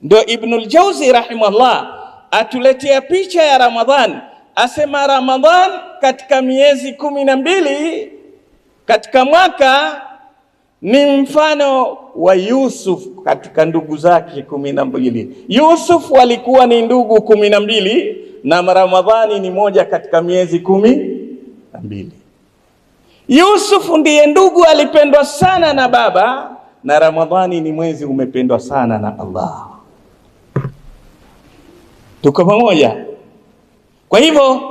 Ndio Ibnul Jauzi rahimahullah atuletea picha ya Ramadhan, asema Ramadhan katika miezi 12 katika mwaka ni mfano wa Yusuf katika ndugu zake 12. Yusuf walikuwa ni ndugu 12 na Ramadhani ni moja katika miezi 12. Yusuf ndiye ndugu alipendwa sana na baba, na Ramadhani ni mwezi umependwa sana na Allah. Tuko pamoja? Kwa hivyo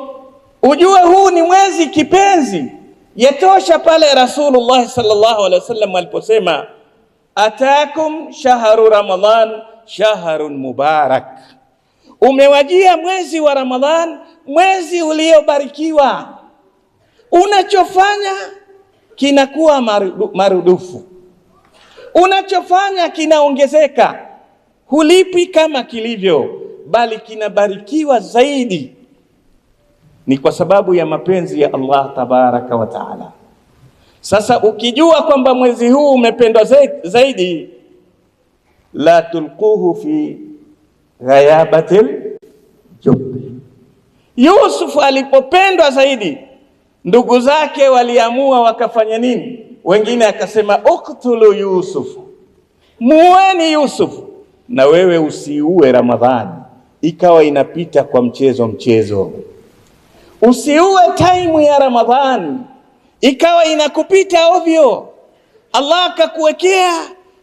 ujue huu ni mwezi kipenzi. Yatosha pale Rasulullah sallallahu alaihi wasallam aliposema atakum shahru Ramadhan shahrun mubarak, umewajia mwezi wa Ramadhan, mwezi uliobarikiwa. Unachofanya kinakuwa marudufu, unachofanya kinaongezeka, hulipi kama kilivyo, bali kinabarikiwa zaidi. Ni kwa sababu ya mapenzi ya Allah tabaraka wa taala. Sasa ukijua kwamba mwezi huu umependwa zaidi, la tulquhu fi ghayabatil jubbi. Yusuf alipopendwa zaidi, ndugu zake waliamua wakafanya nini? Wengine akasema uktulu Yusuf, muweni Yusuf. Na wewe usiue Ramadhani ikawa inapita kwa mchezo. Usiue time ya Ramadhani ikawa inakupita ovyo. Allah akakuwekea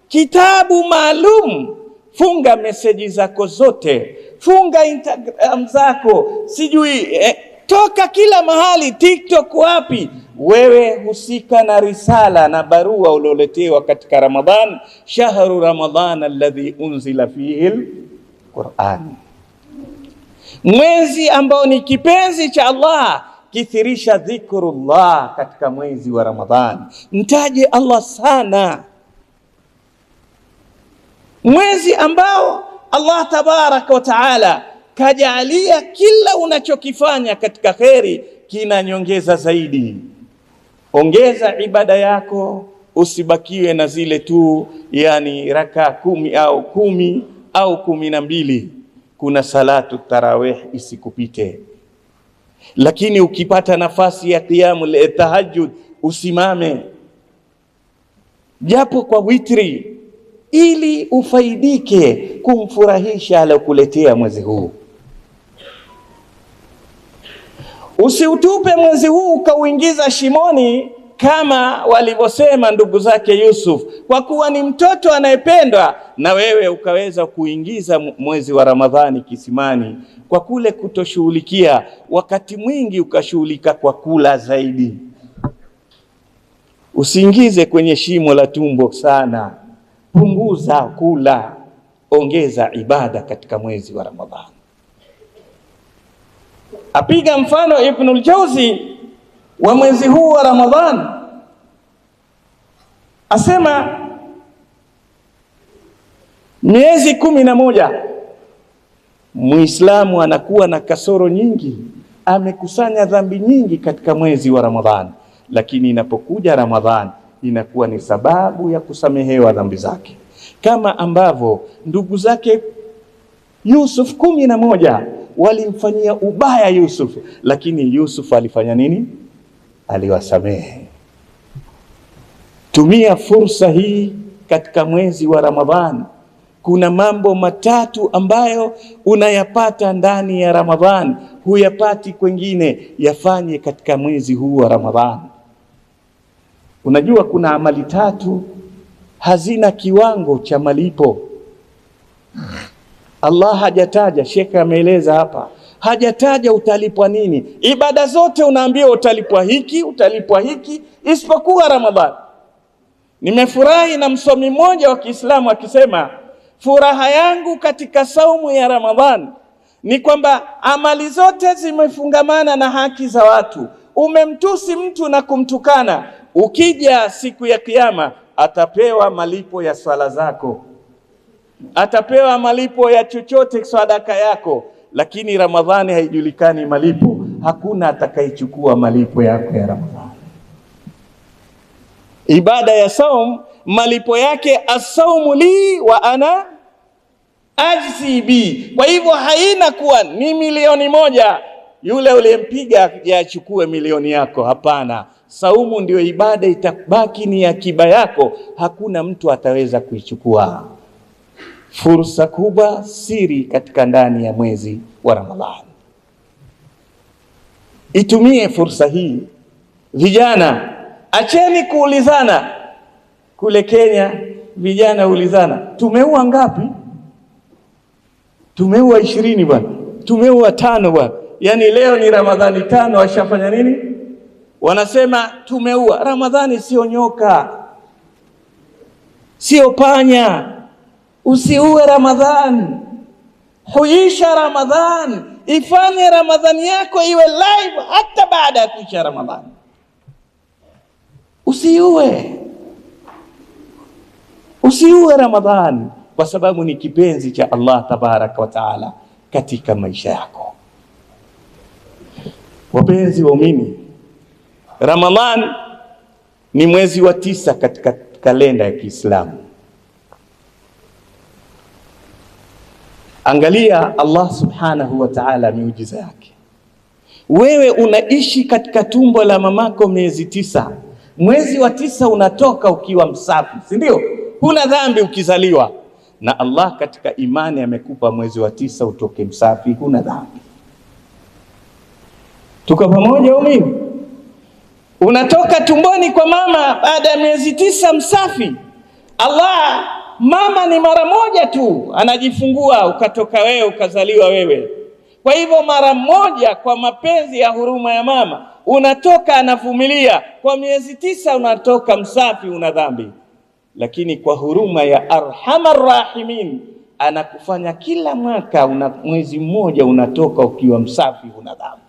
kitabu maalum. Funga meseji zako zote, funga Instagram zako, toka kila mahali, TikTok wapi, wewe husika na risala na barua ulioletewa katika Ramadhan. Shahru Ramadhan alladhi unzila fihi al-Qur'an, mwezi ambao ni kipenzi cha Allah. Kithirisha dhikrullah katika mwezi wa Ramadhan, mtaje Allah sana. Mwezi ambao Allah tabaraka wa taala kajalia kila unachokifanya katika kheri kinanyongeza zaidi. Ongeza ibada yako, usibakiwe na zile tu yani raka 10 au 10 au 12. Kuna salatu tarawih isikupite. Lakini ukipata nafasi ya qiyamul tahajjud, usimame japo kwa witri, ili ufaidike kumfurahisha alokuletea mwezi huu. Usiutupe mwezi huu ukauingiza shimoni kama walivyosema ndugu zake Yusuf, kwa kuwa ni mtoto anayependwa, na wewe ukaweza kuingiza mwezi wa Ramadhani kisimani kwa kule kutoshughulikia. Wakati mwingi ukashughulika kwa kula zaidi. Usiingize kwenye shimo la tumbo sana, punguza kula, ongeza ibada katika mwezi wa Ramadhani. Apiga mfano Ibnul Jauzi wa mwezi huu wa Ramadhani, asema miezi 11 Muislamu anakuwa na kasoro nyingi, amekusanya dhambi nyingi katika mwezi wa Ramadhani, lakini inapokuja Ramadhani inakuwa ni sababu ya kusamehewa dhambi zake, kama ambavyo ndugu zake Yusuf 11 walimfanyia ubaya Yusuf, lakini Yusuf alifanya nini? Aliwasamehe. Tumia fursa hii katika mwezi wa Ramadhani. Kuna mambo matatu ambayo unayapata ndani ya Ramadhani, huyapati kwingine, yafanye katika mwezi huu wa Ramadhani. Unajua kuna amali 3 hazina kiwango cha malipo. Allah hajataja, Sheikh ameeleza hapa, hajataja utalipwa nini. Ibada zote unaambiwa utalipwa hiki, utalipwa hiki, isipokuwa Ramadhani. Nimefurahi na msomi mmoja wa Kiislamu akisema, furaha yangu katika saumu ya Ramadhani ni kwamba amali zote zimefungamana na haki za watu. Umemtusi mtu na kumtukana, ukija siku ya Kiyama atapewa malipo ya swala zako, atapewa malipo ya chochote sadaka yako. Lakini Ramadhani haijulikani malipo, hakuna atakayechukua malipo yako ya Ramadhani. Ibada ya saum malipo yake as-saumu li wa ana ajzi bi. Kwa hivyo haina kuwa ni milioni moja yule uliyempiga achukue milioni yako. Hapana, saumu ndio ibada, itabaki ni akiba yako, hakuna mtu ataweza kuichukua. Fursa kubwa, siri katika ndani ya mwezi wa Ramadhani. Itumie fursa hii. Vijana, acheni kuulizana. Kule Kenya vijana ulizana, tumeua ngapi? Tumeua 20 bwana, tumeua 5 bwana. Yani leo ni Ramadhani 5, washafanya nini? Wanasema tumeua. Ramadhani sio nyoka, sio panya. Usiue Ramadhani, huisha Ramadhani, ifanye Ramadhani yako iwe live hata baada ya kuisha Ramadhani. Usiue Ramadhani, kwa sababu ni kipenzi cha Allah tabaraka wa taala katika maisha yako. Wapenzi waumini, Ramadhani ni mwezi wa 9 katika kalenda ya Kiislamu. Angalia Allah subhanahu wa ta'ala miujiza yake. Wewe unaishi katika tumbo la mamako miezi 9. Mwezi wa 9 unatoka ukiwa msafi, si ndio? Huna dhambi ukizaliwa. Na Allah katika imani amekupa mwezi wa 9 utoke msafi, huna dhambi. Tuko pamoja umini? Unatoka tumboni kwa mama baada ya miezi 9 msafi. Allah, mama ni mara moja tu anajifungua, ukatoka wewe, ukazaliwa wewe. Kwa hivyo mara moja, kwa mapenzi ya huruma ya mama, unatoka anavumilia. Kwa miezi 9 unatoka msafi, una dhambi. Lakini kwa huruma ya Arhamar Rahimin, anakufanya kila mwaka mwezi mmoja unatoka ukiwa msafi, una dhambi.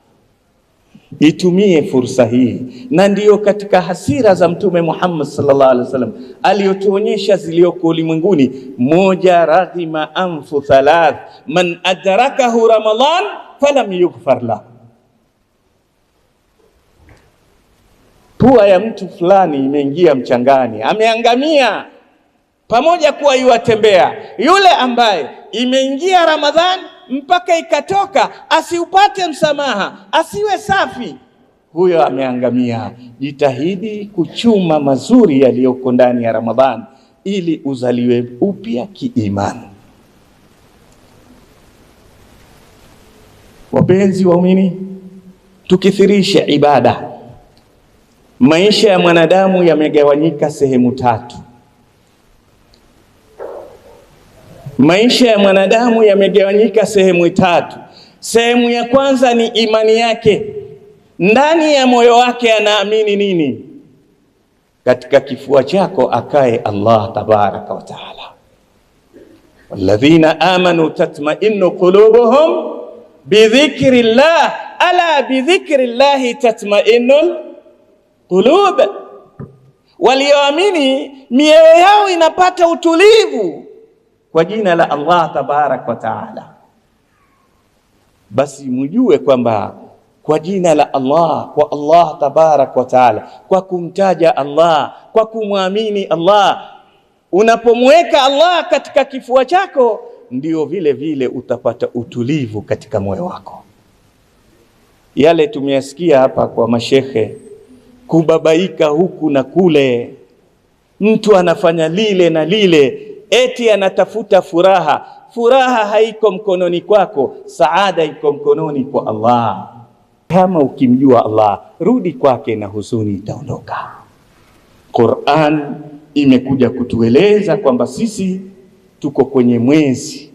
Itumie fursa hii. Na ndiyo katika hasira za Mtume Muhammad sallallahu alaihi wasallam aliyotuonyesha zilioko ulimwenguni. Moja, raghima anfu thalath man adrakahu Ramadan falam yughfar lahu. Pua ya mtu fulani imeingia mchangani, ameangamia pamoja kuwa yuatembea. Yule ambaye imeingia Ramadhani mpaka ikatoka asiupate msamaha, asiwe safi, huyo ameangamia. Jitahidi kuchuma mazuri yaliyoko ndani ya Ramadhani ili uzaliwe upya kiimani. Wapenzi waumini, tukithirisha ibada. Maisha ya mwanadamu yamegawanyika sehemu 3. Maisha ya mwanadamu yamegawanyika sehemu 3. Sehemu ya kwanza ni imani yake. Ndani ya moyo wake anaamini nini? Katika kifua chako akae Allah tabaraka wa taala. Walladhina amanu tatma'innu qulubuhum bidhikrillah, ala bidhikrillah tatma'innul qulub. Walioamini mioyo yao inapata utulivu kwa jina la Allah tabarak wa taala. Basi mjue kwamba kwa jina la Allah, kwa Allah tabarak wa taala, kwa kumtaja Allah, kwa kumwamini Allah, unapomweka Allah katika kifua chako, ndio vile vile utapata utulivu katika moyo wako. Yale tumeyasikia hapa kwa mashehe, kubabaika huku na kule, mtu anafanya lile na lile, eti anatafuta furaha. Furaha haiko mkononi kwako, saada iko mkononi kwa Allah. Kama ukimjua Allah, rudi kwake na huzuni itaondoka. Qur'an imekuja kutueleza kwamba sisi tuko kwenye mwezi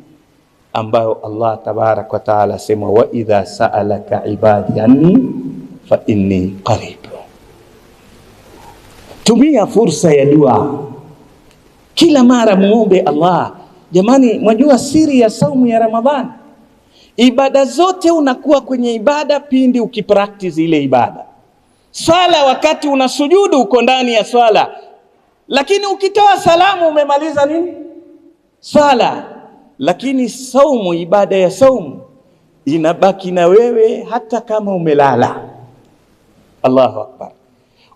ambao Allah tabarak wa taala sema, wa idha sa'alaka ibadi anni fa inni qarib. Tumia fursa ya dua. Kila mara muombe Allah. Jamani, mwajua siri ya saumu ya Ramadhani? Ibada zote unakuwa kwenye ibada pindi ukipractice ile ibada. Swala, wakati unasujudu uko ndani ya swala, lakini ukitoa salamu umemaliza nini? Swala. Lakini saumu, ibada ya saumu inabaki na wewe hata kama umelala. Allahu akbar.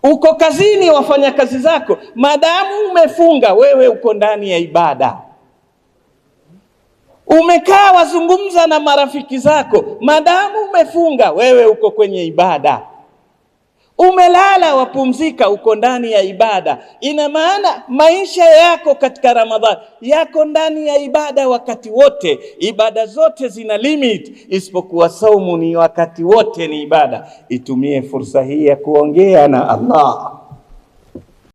Uko kazini, wafanya kazi zako, madamu umefunga, wewe uko ndani ya ibada. Umekaa wazungumza na marafiki zako, madamu umefunga wewe uko kwenye ibada. Umelala wapumzika, uko ndani ya ibada. Ina maana maisha yako katika Ramadhani yako ndani ya ibada wakati wote. Ibada zote zina limit, isipokuwa saumu ni wakati wote ni ibada. Itumie fursa hii ya kuongea na Allah.